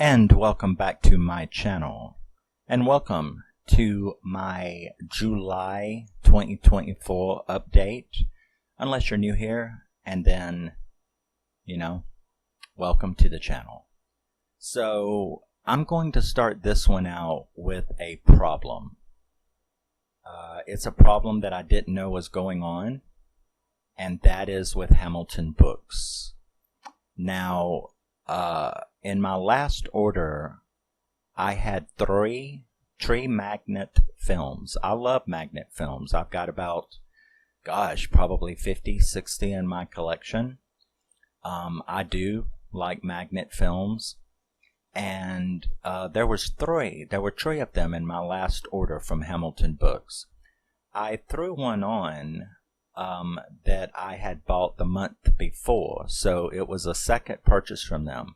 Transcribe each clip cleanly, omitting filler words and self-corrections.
And welcome back to my channel, and welcome to my July 2024 update, unless you're new here, and then, welcome to the channel. So, I'm going to start this one out with a problem. It's a problem that I didn't know was going on, and that is with Hamilton books. Now, in my last order, I had three magnet films. I love magnet films. I've got about, probably 50, 60 in my collection. I do like magnet films. And there were three of them in my last order from Hamilton Books. I threw one on that I had bought the month before, so it was a second purchase from them.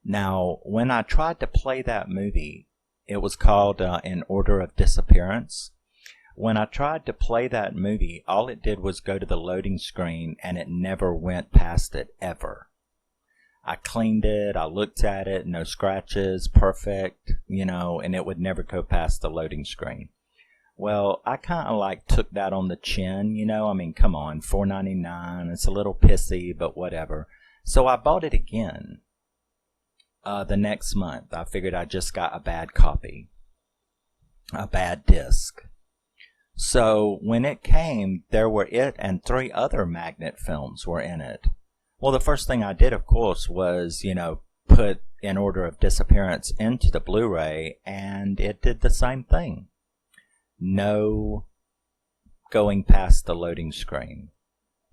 Now, when I tried to play that movie, it was called In Order of Disappearance. When I tried to play that movie, all it did was go to the loading screen, and it never went past it, ever. I cleaned it, I looked at it, no scratches, perfect, and it would never go past the loading screen. Well, I kind of took that on the chin, come on, $4.99, it's a little pissy, but whatever. So I bought it again the next month. I figured I just got a bad copy, a bad disc. So when it came, there were it and three other magnet films were in it. Well, the first thing I did, of course, was, put In Order of Disappearance into the Blu-ray, and it did the same thing. No going past the loading screen.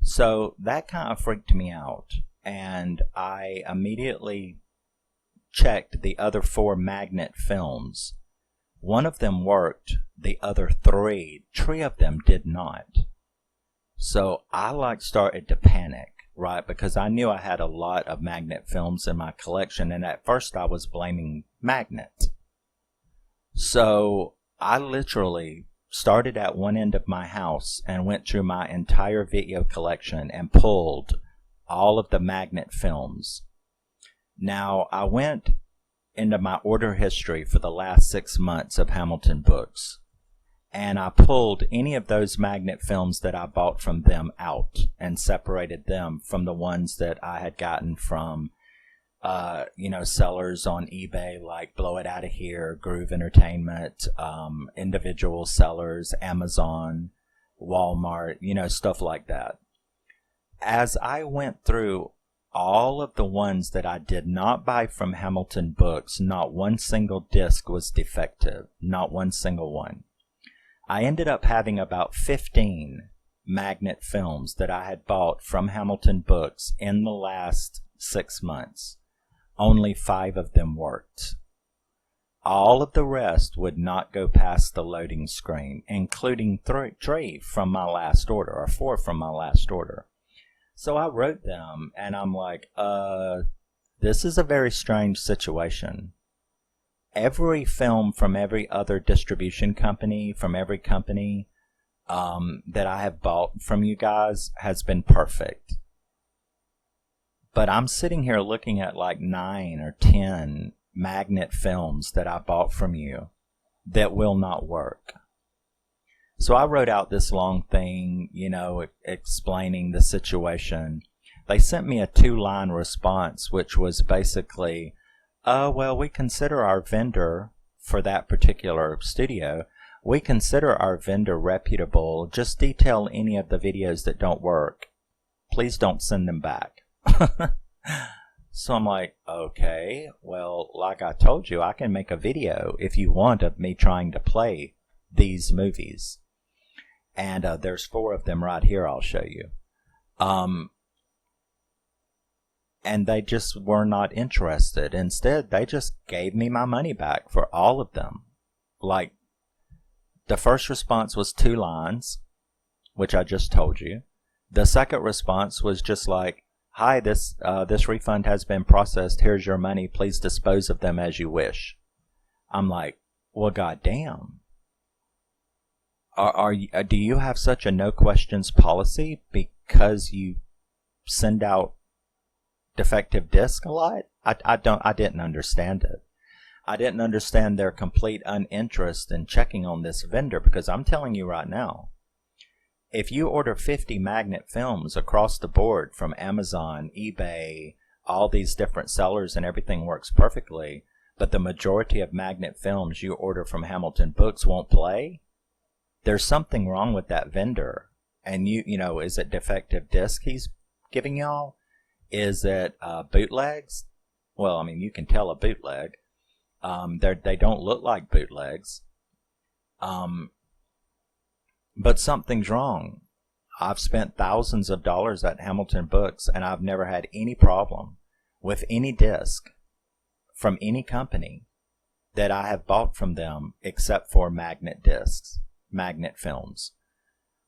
So that kind of freaked me out, and I immediately checked the other four magnet films. One of them worked, the other three of them did not. So I started to panic, right? Because I knew I had a lot of magnet films in my collection, and at first I was blaming magnet. So I literally started at one end of my house and went through my entire video collection and pulled all of the magnet films. Now, I went into my order history for the last 6 months of Hamilton Books, and I pulled any of those magnet films that I bought from them out and separated them from the ones that I had gotten from sellers on eBay like Blow It Out of Here, Groove Entertainment, individual sellers, Amazon, Walmart, stuff like that. As I went through all of the ones that I did not buy from Hamilton Books, not one single disc was defective, not one single one. I ended up having about 15 magnet films that I had bought from Hamilton Books in the last 6 months. Only 5 of them worked. All of the rest would not go past the loading screen, including 3 from my last order, or 4 from my last order. So I wrote them, and I'm like, this is a very strange situation. Every film from every other distribution company, from every company that I have bought from you guys has been perfect. But I'm sitting here looking at 9 or 10 magnet films that I bought from you that will not work. So I wrote out this long thing, explaining the situation. They sent me a 2-line response, which was basically, well, we consider our vendor for that particular studio, we consider our vendor reputable. Just detail any of the videos that don't work. Please don't send them back. So I'm like, okay, well, like I told you, I can make a video if you want of me trying to play these movies. And there's 4 of them right here I'll show you. And they just were not interested. Instead, they just gave me my money back for all of them. The first response was 2 lines, which I just told you. The second response was just hi, this refund has been processed. Here's your money. Please dispose of them as you wish. I'm like, well, goddamn. Do you have such a no questions policy because you send out defective disc a lot? I didn't understand it. I didn't understand their complete uninterest in checking on this vendor, because I'm telling you right now, if you order 50 magnet films across the board from Amazon, eBay, all these different sellers, and everything works perfectly, but the majority of magnet films you order from Hamilton Books won't play, there's something wrong with that vendor. And you know, is it defective disc he's giving y'all? Is it bootlegs? Well, I mean, you can tell a bootleg. They don't look like bootlegs. But something's wrong. I've spent thousands of dollars at Hamilton Books, and I've never had any problem with any disc from any company that I have bought from them, except for magnet discs, magnet films.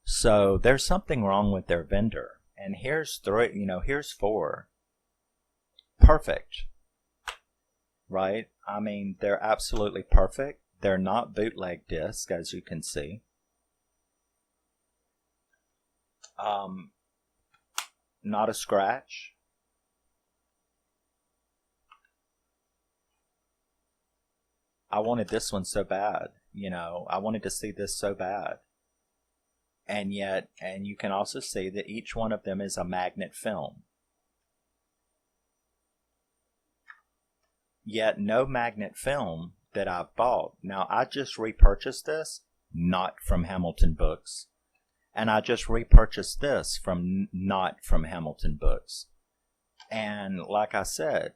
So there's something wrong with their vendor. And here's here's 4. Perfect. Right? I mean, they're absolutely perfect. They're not bootleg discs, as you can see. Not a scratch. I wanted this one so bad, I wanted to see this so bad. And you can also see that each one of them is a magnet film. Yet no magnet film that I've bought. Now, I just repurchased this, not from Hamilton Books. And I just repurchased this not from Hamilton Books. And like I said,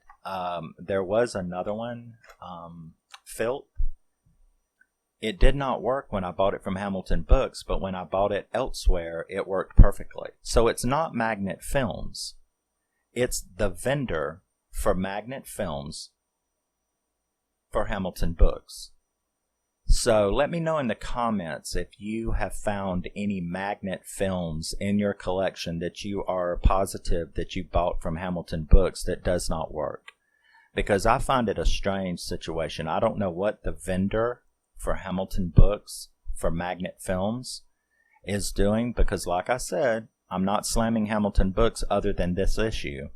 there was another one, Filth. It did not work when I bought it from Hamilton Books, but when I bought it elsewhere, it worked perfectly. So it's not magnet films. It's the vendor for magnet films for Hamilton Books. So let me know in the comments if you have found any magnet films in your collection that you are positive that you bought from Hamilton Books that does not work. Because I find it a strange situation. I don't know what the vendor for Hamilton Books for magnet films is doing, because like I said, I'm not slamming Hamilton Books other than this issue.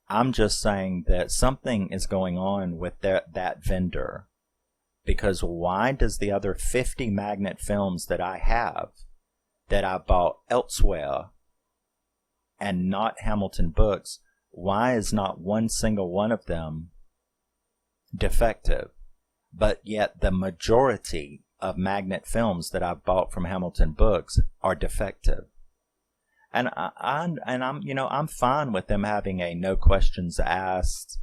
I'm just saying that something is going on with that vendor. Because why does the other 50 magnet films that I have, that I bought elsewhere and not Hamilton Books, why is not one single one of them defective? But yet the majority of magnet films that I've bought from Hamilton Books are defective. And I'm fine with them having a no questions asked,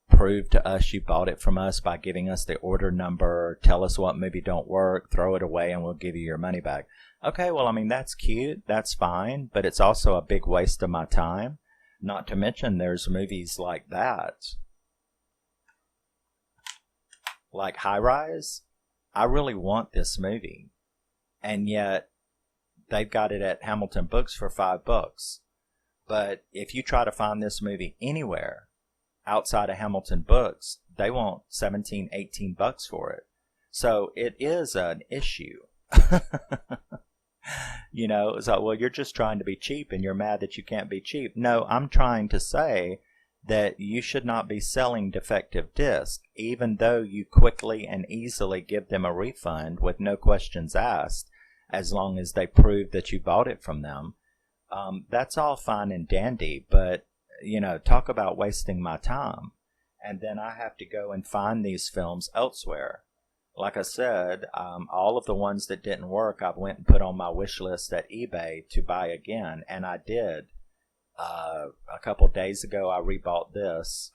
prove to us you bought it from us by giving us the order number, tell us what movie don't work, throw it away, and we'll give you your money back. Okay, well, I mean, that's cute, that's fine, but it's also a big waste of my time. Not to mention there's movies like that. Like High Rise. I really want this movie. And yet, they've got it at Hamilton Books for $5. But if you try to find this movie anywhere outside of Hamilton Books, they want $17, $18 for it. So it is an issue. It's like, well, you're just trying to be cheap and you're mad that you can't be cheap. No, I'm trying to say that you should not be selling defective discs, even though you quickly and easily give them a refund with no questions asked, as long as they prove that you bought it from them. That's all fine and dandy, but talk about wasting my time. And then I have to go and find these films elsewhere. Like I said, all of the ones that didn't work, I went and put on my wish list at eBay to buy again, and I did. A couple days ago, I rebought this,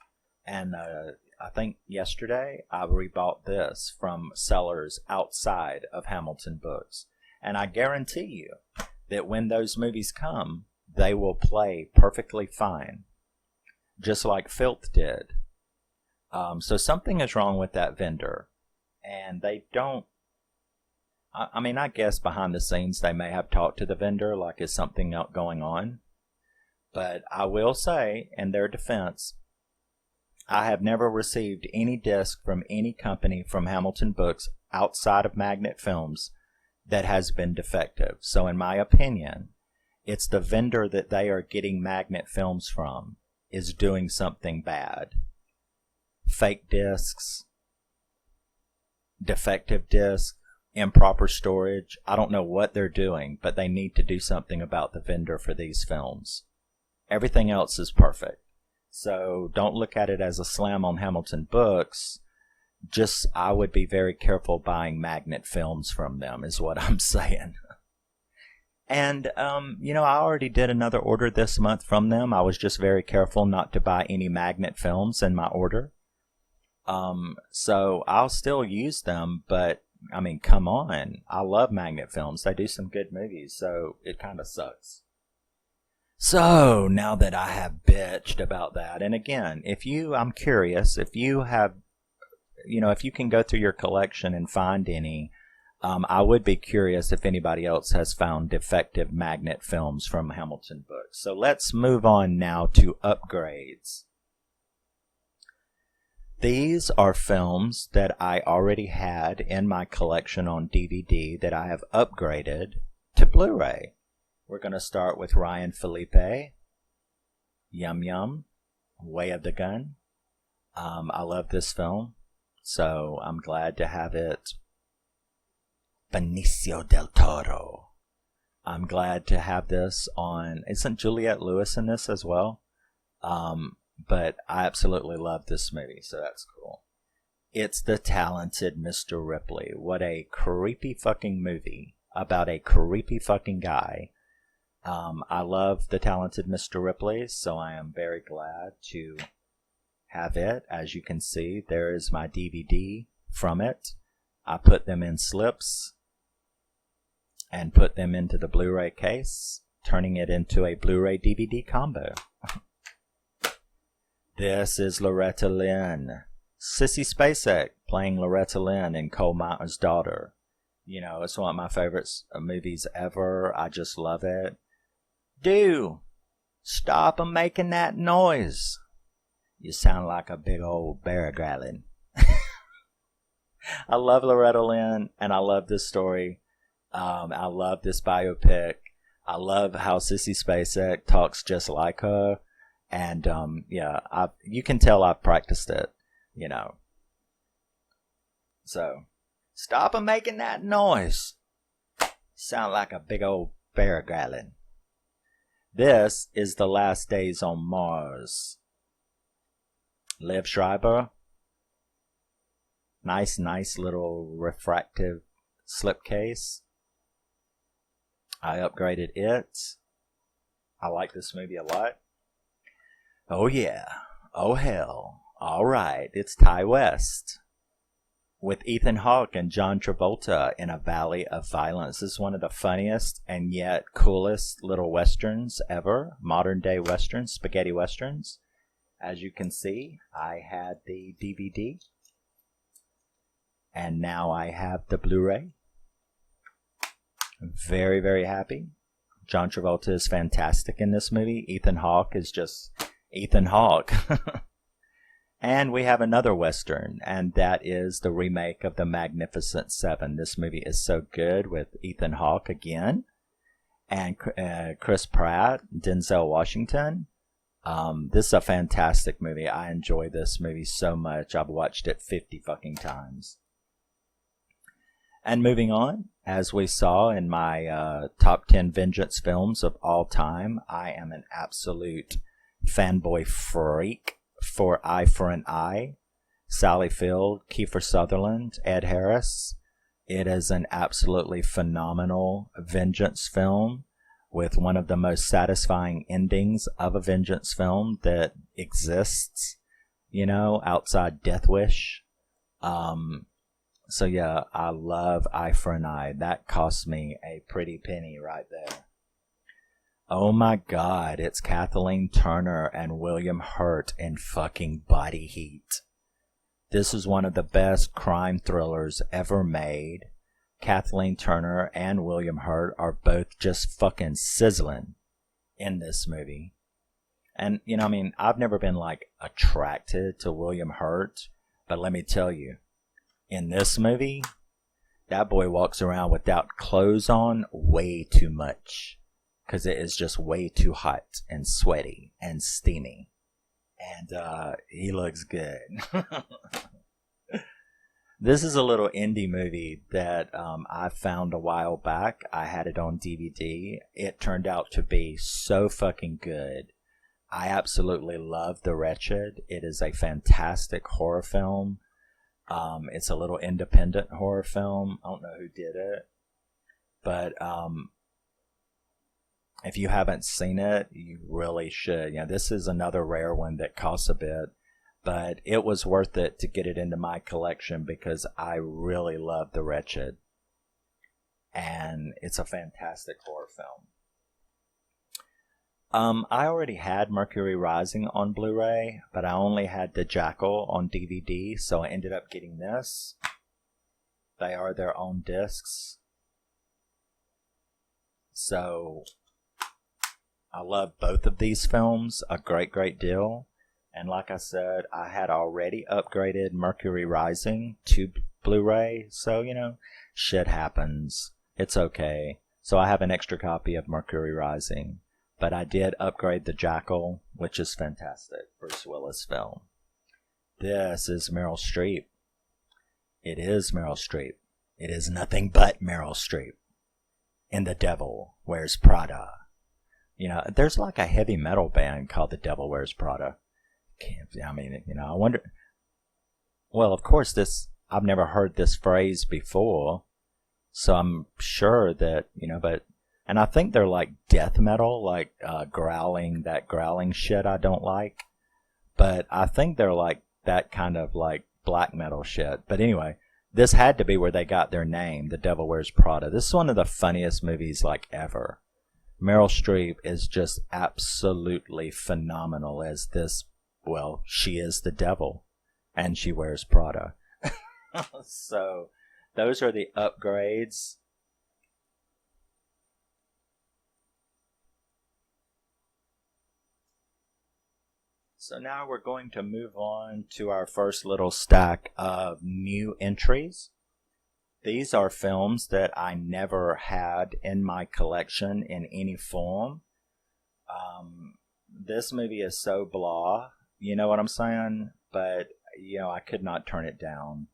and I think yesterday, I rebought this from sellers outside of Hamilton Books. And I guarantee you that when those movies come, they will play perfectly fine, just like Filth did. So something is wrong with that vendor, and they don't. I mean, I guess behind the scenes they may have talked to the vendor, like, is something else going on? But I will say, in their defense, I have never received any disc from any company from Hamilton Books outside of Magnet Films that has been defective. So in my opinion, it's the vendor that they are getting Magnet Films from is doing something bad. fake discs, defective discs, improper storage. I don't know what they're doing, but they need to do something about the vendor for these films. Everything else is perfect. So don't look at it as a slam on Hamilton Books. Just, I would be very careful buying magnet films from them, is what I'm saying. And, I already did another order this month from them. I was just very careful not to buy any magnet films in my order. So I'll still use them, but, I mean, come on. I love magnet films. They do some good movies, so it kind of sucks. So, now that I have bitched about that, and again, I'm curious, if you have, if you can go through your collection and find any, I would be curious if anybody else has found defective magnet films from Hamilton Books. So let's move on now to upgrades. These are films that I already had in my collection on DVD that I have upgraded to Blu-ray. We're going to start with Ryan Felipe, Yum Yum, Way of the Gun. I love this film, so I'm glad to have it. Benicio del Toro. I'm glad to have this on. Isn't Juliette Lewis in this as well? But I absolutely love this movie, so that's cool. It's The Talented Mr. Ripley. What a creepy fucking movie about a creepy fucking guy. I love The Talented Mr. Ripley, so I am very glad to have it. As you can see, there is my DVD from it. I put them in slips and put them into the Blu-ray case, turning it into a Blu-ray DVD combo. This is Loretta Lynn. Sissy Spacek playing Loretta Lynn in Coal Mountain's Daughter. It's one of my favorite movies ever. I just love it. Dude, stop making that noise. You sound like a big old bear growling. I love Loretta Lynn, and I love this story. I love this biopic. I love how Sissy Spacek talks just like her. And, you can tell I've practiced it, So, stop making that noise. Sound like a big old bear growling. This is The Last Days on Mars. Liv Schreiber. Nice little refractive slipcase. I upgraded it. I like this movie a lot. Oh yeah. Oh hell. Alright, it's Ty West. With Ethan Hawke and John Travolta in a valley of violence. This is one of the funniest and yet coolest little westerns ever. Modern day westerns, spaghetti westerns. As you can see, I had the DVD. And now I have the Blu-ray. I'm very, very happy. John Travolta is fantastic in this movie. Ethan Hawke is just Ethan Hawke. And we have another Western, and that is the remake of The Magnificent Seven. This movie is so good with Ethan Hawke again. And Chris Pratt, Denzel Washington. This is a fantastic movie. I enjoy this movie so much. I've watched it 50 fucking times. And moving on, as we saw in my top 10 vengeance films of all time, I am an absolute fanboy freak for Eye for an Eye. Sally Field, Kiefer Sutherland, Ed Harris. It is an absolutely phenomenal vengeance film with one of the most satisfying endings of a vengeance film that exists, outside Death Wish. So yeah, I love Eye for an Eye. That cost me a pretty penny right there. Oh my god, it's Kathleen Turner and William Hurt in fucking Body Heat. This is one of the best crime thrillers ever made. Kathleen Turner and William Hurt are both just fucking sizzling in this movie. And, I've never been, attracted to William Hurt, but let me tell you, in this movie, that boy walks around without clothes on way too much. Because it is just way too hot and sweaty and steamy. and he looks good. This is a little indie movie that I found a while back. I had it on DVD. It turned out to be so fucking good. I absolutely love The Wretched. It is a fantastic horror film. It's a little independent horror film. I don't know who did it, but if you haven't seen it, you really should. This is another rare one that costs a bit, but it was worth it to get it into my collection because I really love The Wretched, and it's a fantastic horror film. I already had Mercury Rising on Blu-ray, but I only had The Jackal on DVD, so I ended up getting this. They are their own discs. So I love both of these films a great deal. And like I said, I had already upgraded Mercury Rising to Blu-ray, so, shit happens. It's okay. So I have an extra copy of Mercury Rising. But I did upgrade The Jackal, which is fantastic. Bruce Willis film. This is Meryl Streep. It is Meryl Streep. It is nothing but Meryl Streep in The Devil Wears Prada. There's like a heavy metal band called The Devil Wears Prada. I wonder. Well, of course, I've never heard this phrase before, so I'm sure that, and I think they're like death metal, like growling shit I don't like. But I think they're like that kind of like black metal shit. But anyway, this had to be where they got their name, The Devil Wears Prada. This is one of the funniest movies like ever. Meryl Streep is just absolutely phenomenal as this, well, she is the devil and she wears Prada. So those are the upgrades. So now we're going to move on to our first little stack of new entries. These are films that I never had in my collection in any form. This movie is so blah, you know what I'm saying? But, I could not turn it down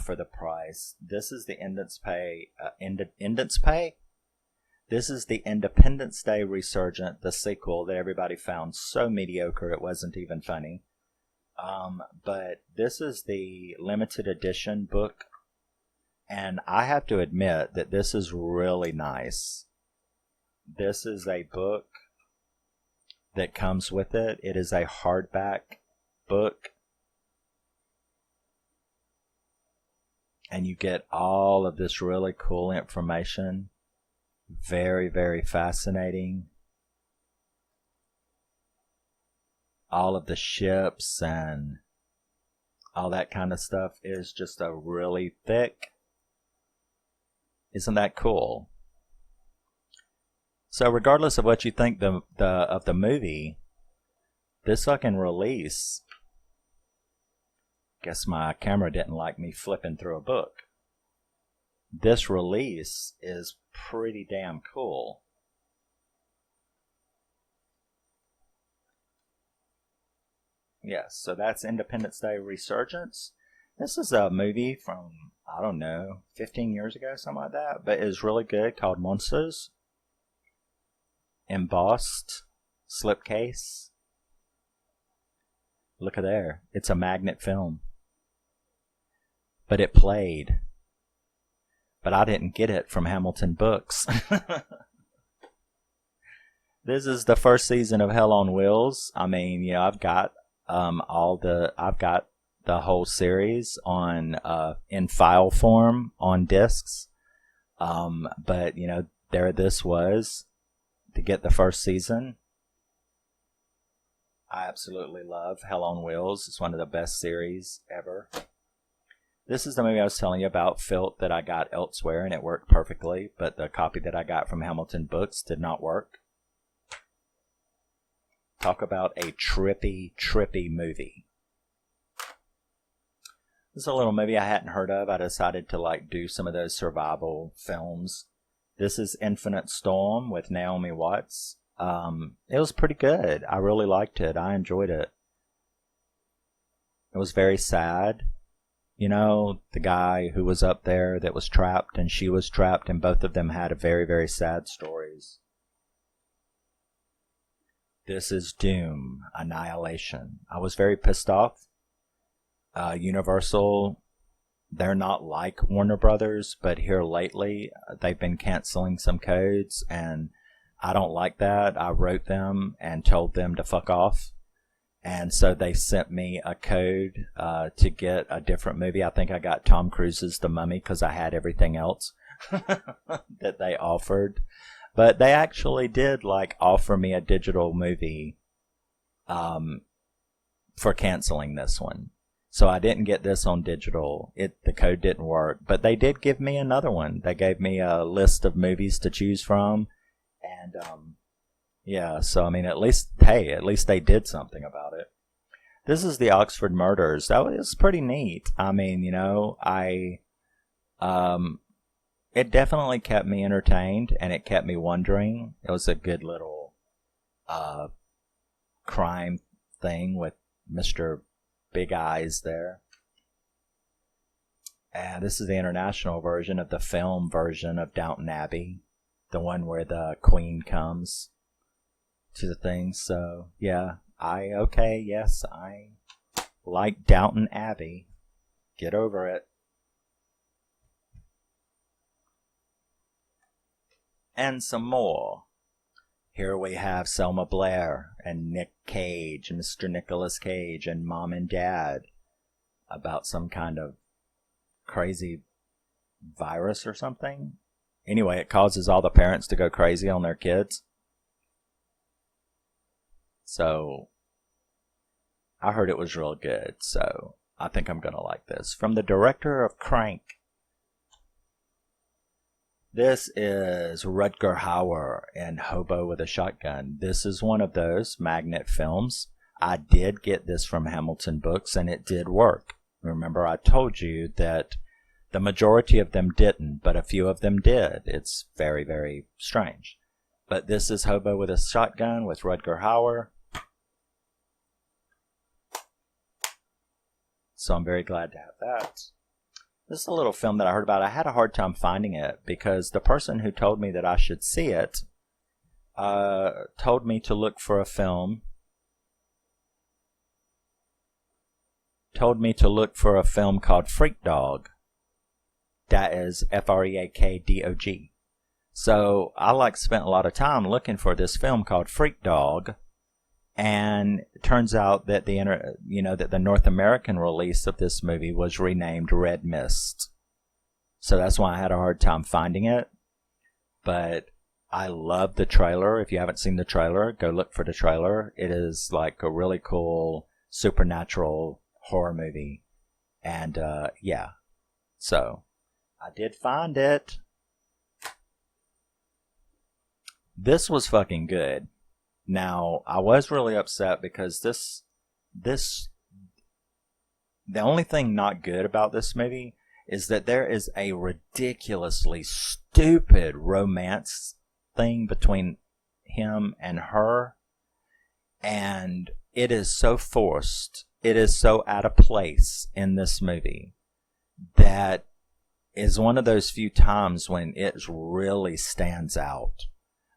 for the price. This is the Independence Pay? This is the Independence Day Resurgent, the sequel that everybody found so mediocre it wasn't even funny. But this is the limited edition book, and I have to admit that this is really nice. This is a book that comes with it. It is a hardback book, and you get all of this really cool information. Very, very fascinating. All of the ships and all that kind of stuff is just a really thick. Isn't that cool? So regardless of what you think of the movie, this fucking release, guess my camera didn't like me flipping through a book. This release is pretty damn cool. Yes, so that's Independence Day Resurgence. This is a movie from, I don't know, 15 years ago, something like that, but it's really good, called Monsters. Embossed slipcase. Look at there. It's a magnet film. But it played. But I didn't get it from Hamilton Books. This is the first season of Hell on Wheels. I mean, I've got I've got the whole series on in file form on discs. But there this was to get the first season. I absolutely love Hell on Wheels. It's one of the best series ever. This is the movie I was telling you about, Filth, that I got elsewhere, and it worked perfectly, but the copy that I got from Hamilton Books did not work. Talk about a trippy movie. This is a little movie I hadn't heard of. I decided to do some of those survival films. This is Infinite Storm with Naomi Watts. It was pretty good. I really liked it. I enjoyed it. It was very sad. You know, the guy who was up there that was trapped and she was trapped, and both of them had a very, very sad stories. This is Doom, Annihilation. I was very pissed off. Universal, they're not like Warner Brothers, but here lately, they've been canceling some codes, and I don't like that. I wrote them and told them to fuck off. And so they sent me a code to get a different movie. I think I got Tom Cruise's The Mummy because I had everything else that they offered. But they actually did like offer me a digital movie for canceling this one. So I didn't get this on digital. The code didn't work. But they did give me another one. They gave me a list of movies to choose from. And yeah, so I mean, at least they did something about it. This is the Oxford Murders. That was pretty neat. I mean, you know, it definitely kept me entertained, and it kept me wondering. It was a good little crime thing with Mr. Big Eyes there. And this is the international version of the film version of Downton Abbey, the one where the Queen comes to the thing. So yeah, I like Downton Abbey. Get over it. And some more. Here we have Selma Blair and Nick Cage, Mr. Nicolas Cage, and Mom and Dad about some kind of crazy virus or something. Anyway, it causes all the parents to go crazy on their kids. So, I heard it was real good, so I think I'm going to like this. From the director of Crank. This is Rutger Hauer in Hobo with a Shotgun. This is one of those magnet films. I did get this from Hamilton Books, and it did work. Remember, I told you that the majority of them didn't, but a few of them did. It's very, very strange. But this is Hobo with a Shotgun with Rutger Hauer. So I'm very glad to have that. This is a little film that I heard about. I had a hard time finding it because the person who told me that I should see it told me to look for a film. Told me to look for a film called Freak Dog. That is Freakdog. So I spent a lot of time looking for this film called Freak Dog. And it turns out that that the North American release of this movie was renamed Red Mist. So that's why I had a hard time finding it. But I love the trailer. If you haven't seen the trailer, go look for the trailer. It is like a really cool supernatural horror movie. And yeah. So I did find it. This was fucking good. Now, I was really upset because the only thing not good about this movie is that there is a ridiculously stupid romance thing between him and her, and it is so forced, it is so out of place in this movie that is one of those few times when it really stands out.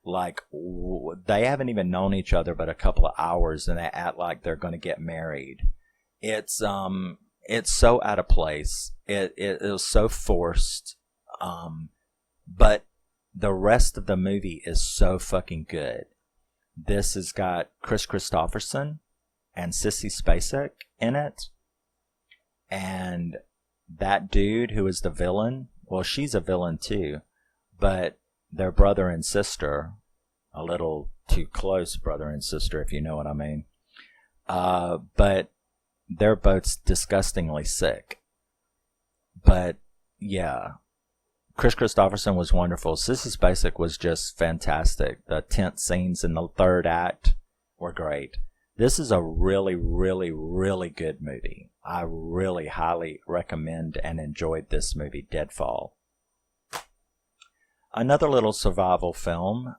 Like, they haven't even known each other but a couple of hours, and they act like they're going to get married. It's so out of place. It was so forced. But the rest of the movie is so fucking good. This has got Chris Christopherson and Sissy Spacek in it. And that dude who is the villain, well, she's a villain too, but they're brother and sister, a little too close brother and sister, if you know what I mean. But they're both disgustingly sick. But yeah, Chris Christopherson was wonderful. Sissy Spacek was just fantastic. The tense scenes in the third act were great. This is a really, really, really good movie. I really highly recommend and enjoyed this movie, Deadfall. Another little survival film.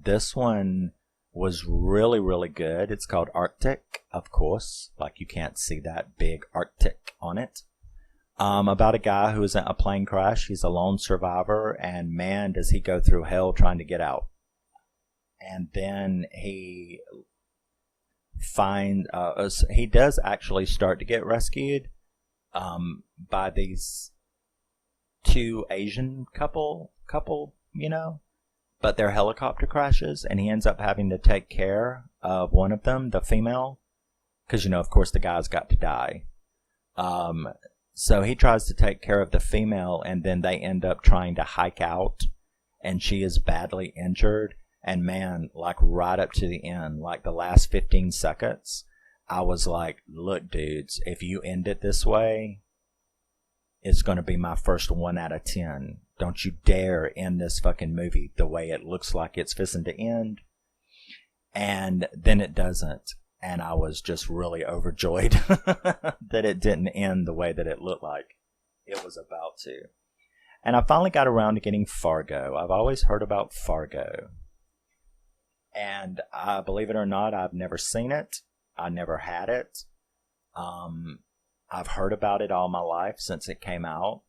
This one was really, really good. It's called Arctic, of course. Like, you can't see that big Arctic on it. About a guy who is in a plane crash. He's a lone survivor, and man, does he go through hell trying to get out. And then he he does actually start to get rescued by these two Asian couple, but their helicopter crashes, and he ends up having to take care of one of them, the female, because, of course, the guy's got to die. So he tries to take care of the female, and then they end up trying to hike out, and she is badly injured. And man, like right up to the end, like the last 15 seconds, I was like, look, dudes, if you end it this way, it's going to be my first 1 out of 10. Don't you dare end this fucking movie the way it looks like it's fixing to end. And then it doesn't. And I was just really overjoyed that it didn't end the way that it looked like it was about to. And I finally got around to getting Fargo. I've always heard about Fargo. And believe it or not, I've never seen it. I never had it. I've heard about it all my life since it came out,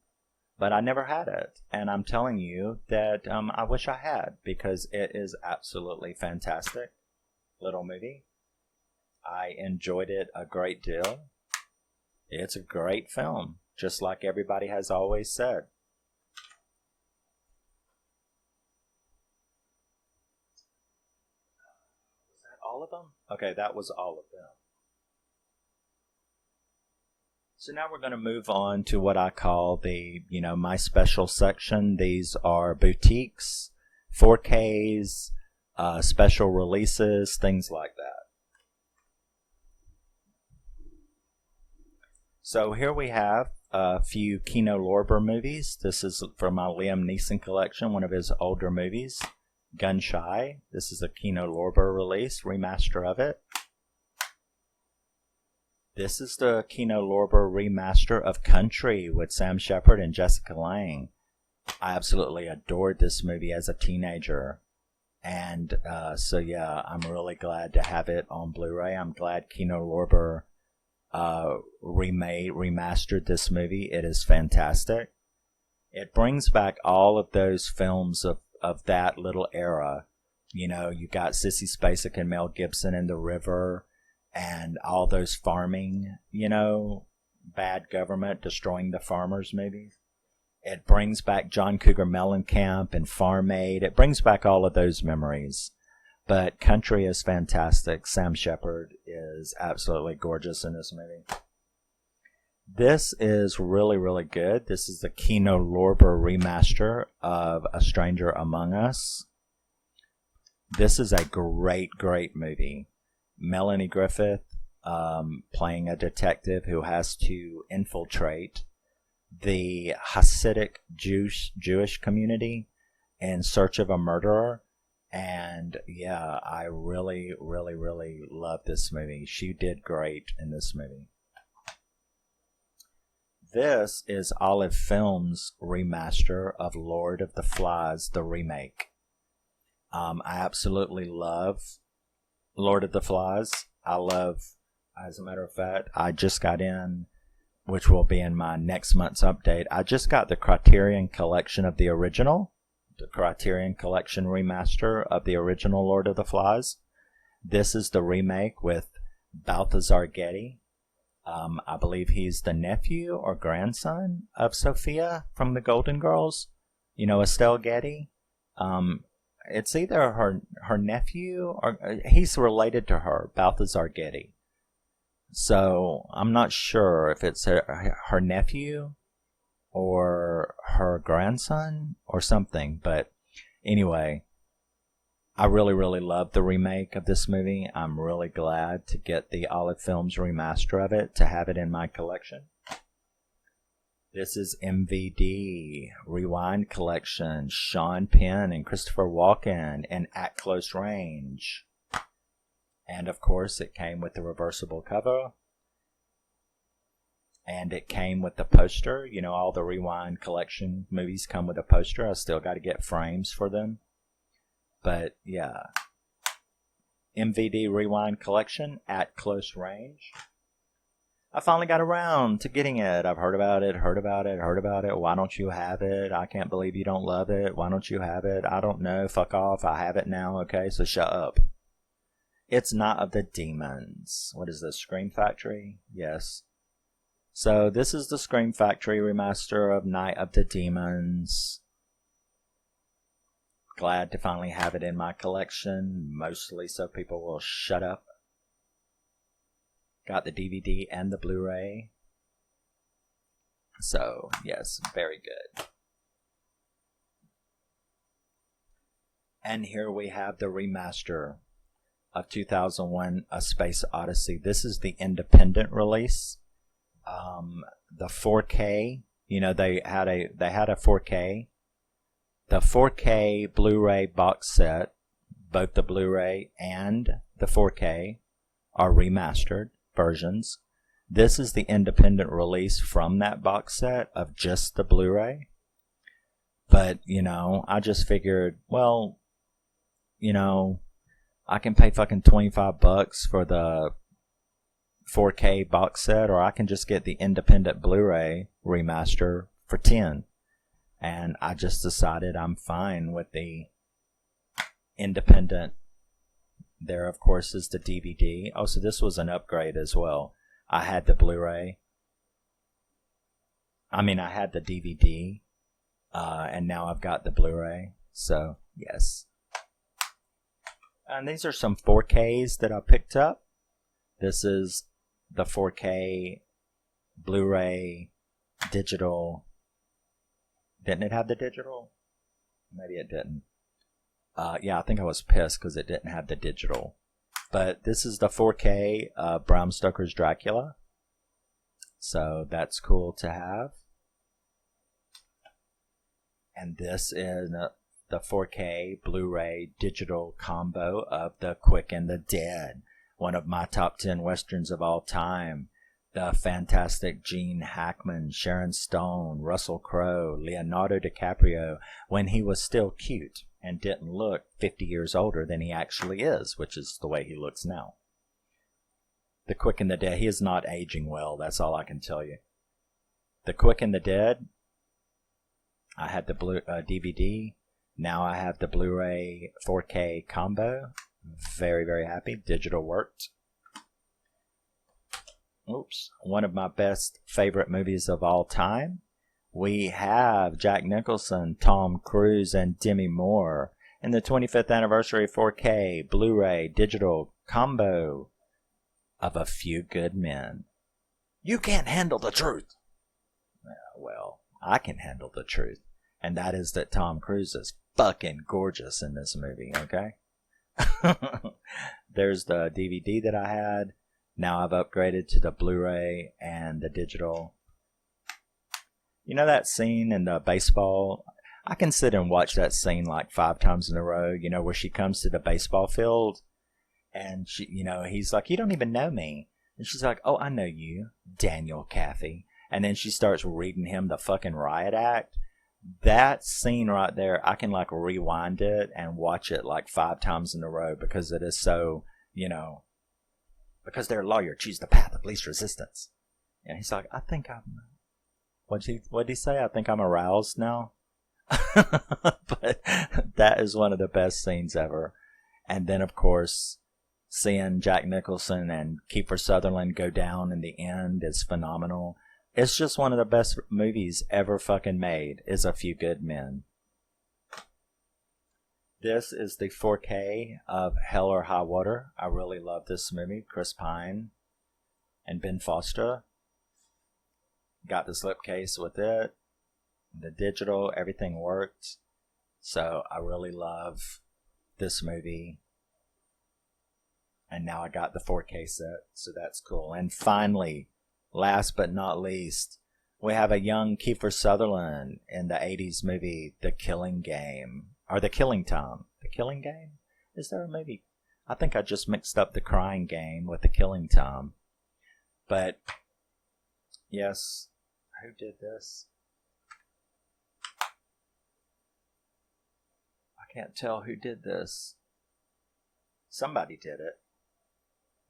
but I never had it. And I'm telling you that I wish I had, because it is absolutely fantastic little movie. I enjoyed it a great deal. It's a great film, just like everybody has always said. All of them? Okay, that was all of them. So now we're going to move on to what I call the, my special section. These are boutiques, 4Ks, special releases, things like that. So here we have a few Kino Lorber movies. This is from my Liam Neeson collection, one of his older movies. Gun Shy. This is a Kino Lorber release, remaster of it. This is the Kino Lorber remaster of Country with Sam Shepard and Jessica Lange. I absolutely adored this movie as a teenager. And so yeah, I'm really glad to have it on Blu-ray. I'm glad Kino Lorber remastered this movie. It is fantastic. It brings back all of those films of that little era. You got Sissy Spacek and Mel Gibson in The River, and all those farming, bad government destroying the farmers movies. It brings back John Cougar Mellencamp and Farm Aid. It brings back all of those memories. But Country is fantastic. Sam Shepard is absolutely gorgeous in this movie. This is really, really good. This is the Kino Lorber remaster of A Stranger Among Us. This is a great, great movie. Melanie Griffith playing a detective who has to infiltrate the Hasidic Jewish community in search of a murderer. And yeah, I really, really, really love this movie. She did great in this movie. This is Olive Films' remaster of Lord of the Flies, the remake. I absolutely love Lord of the Flies. As a matter of fact, I just got in, which will be in my next month's update, I just got the Criterion Collection of the original, the Criterion Collection remaster of the original Lord of the Flies. This is the remake with Balthazar Getty. I believe he's the nephew or grandson of Sophia from the Golden Girls. Estelle Getty. It's either her nephew or he's related to her, Balthazar Getty. So I'm not sure if it's her nephew or her grandson or something. But anyway, I really, really love the remake of this movie. I'm really glad to get the Olive Films remaster of it, to have it in my collection. This is MVD Rewind Collection, Sean Penn and Christopher Walken in At Close Range. And of course, it came with the reversible cover. And it came with the poster. All the Rewind Collection movies come with a poster. I still got to get frames for them. But yeah, MVD Rewind Collection at close range. I finally got around to getting it. I've heard about it. Why don't you have it? I can't believe you don't love it. Why don't you have it? I don't know. Fuck off. I have it now. Okay, so shut up. It's Night of the Demons. What is this? Scream Factory? Yes. So this is the Scream Factory remaster of Night of the Demons. Glad to finally have it in my collection, mostly so people will shut up. Got the DVD and the Blu-ray. So, yes, very good. And here we have the remaster of 2001 A Space Odyssey. This is the independent release. The 4K, you know, they had a 4K. The 4K Blu-ray box set, both the Blu-ray and the 4K are remastered versions. This is the independent release from that box set of just the Blu-ray. But, you know, I just figured, well, you know, I can pay fucking $25 for the 4K box set, or I can just get the independent Blu-ray remaster for $10. And I just decided I'm fine with the independent. There, of course, is the DVD. Oh, so this was an upgrade as well. I had the Blu-ray. I had the DVD. And now I've got the Blu-ray. So, yes. And these are some 4Ks that I picked up. This is the 4K Blu-ray digital. Didn't it have the digital? Maybe it didn't. Yeah, I think I was pissed because it didn't have the digital. But this is the 4K Bram Stoker's Dracula. So that's cool to have. And this is the 4K Blu-ray digital combo of The Quick and the Dead. One of my top 10 westerns of all time. The fantastic Gene Hackman, Sharon Stone, Russell Crowe, Leonardo DiCaprio, when he was still cute and didn't look 50 years older than he actually is, which is the way he looks now. The Quick and the Dead, he is not aging well, that's all I can tell you. The Quick and the Dead, I had the DVD, now I have the Blu-ray 4K combo. Very, very happy, digital worked. Oops, one of my best favorite movies of all time. We have Jack Nicholson, Tom Cruise, and Demi Moore in the 25th anniversary 4K Blu-ray digital combo of A Few Good Men. You can't handle the truth. Well, I can handle the truth. And that is that Tom Cruise is fucking gorgeous in this movie, okay? There's the DVD that I had. Now I've upgraded to the Blu-ray and the digital. You know that scene in the baseball? I can sit and watch that scene like 5 times in a row, you know, where she comes to the baseball field and she, you know, he's like, you don't even know me. And she's like, oh, I know you, Daniel Caffey. And then she starts reading him the fucking riot act. That scene right there, I can like rewind it and watch it like 5 times in a row because it is so, you know, because they're a lawyer, choose the path of least resistance. And he's like, I think I'm, what'd he say? I think I'm aroused now. But that is one of the best scenes ever. And then, of course, seeing Jack Nicholson and Kiefer Sutherland go down in the end is phenomenal. It's just one of the best movies ever fucking made, is A Few Good Men. This is the 4K of Hell or High Water. I really love this movie. Chris Pine and Ben Foster. Got the slipcase with it. The digital, everything worked. So I really love this movie. And now I got the 4K set, so that's cool. And finally, last but not least, we have a young Kiefer Sutherland in the 80s movie The Killing Game. Or The Killing Time. The Killing Game? Is there a movie? I think I just mixed up The Crying Game with The Killing Time. But, yes, who did this? I can't tell who did this. Somebody did it.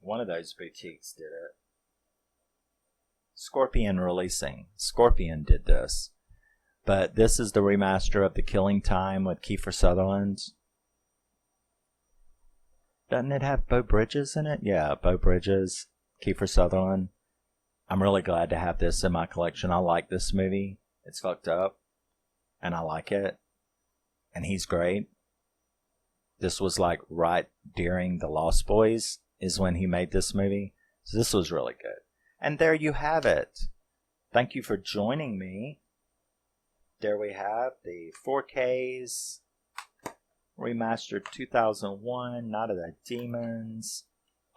One of those boutiques did it. Scorpion Releasing. Scorpion did this. But this is the remaster of The Killing Time with Kiefer Sutherland. Doesn't it have Beau Bridges in it? Yeah, Beau Bridges, Kiefer Sutherland. I'm really glad to have this in my collection. I like this movie. It's fucked up. And I like it. And he's great. This was like right during The Lost Boys is when he made this movie. So this was really good. And there you have it. Thank you for joining me. There we have the 4Ks, remastered 2001, Night of the Demons,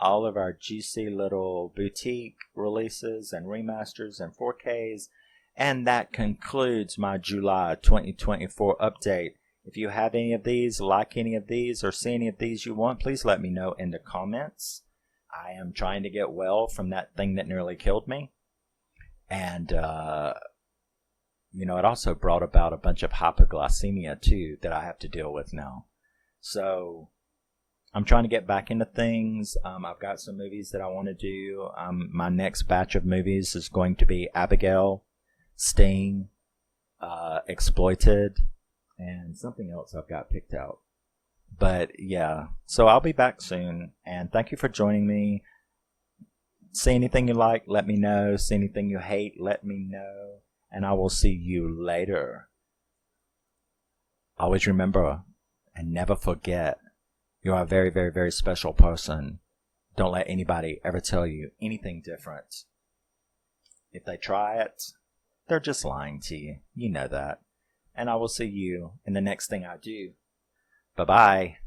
all of our juicy little boutique releases and remasters and 4Ks. And that concludes my July 2024 update. If you have any of these, like any of these, or see any of these you want, please let me know in the comments. I am trying to get well from that thing that nearly killed me. And, it also brought about a bunch of hypoglycemia, too, that I have to deal with now. So, I'm trying to get back into things. I've got some movies that I want to do. My next batch of movies is going to be Abigail, Sting, Exploited, and something else I've got picked out. But, yeah. So, I'll be back soon. And thank you for joining me. See anything you like, let me know. See anything you hate, let me know. And I will see you later. Always remember and never forget, you are a very, very, very special person. Don't let anybody ever tell you anything different. If they try it, they're just lying to you. You know that. And I will see you in the next thing I do. Bye-bye.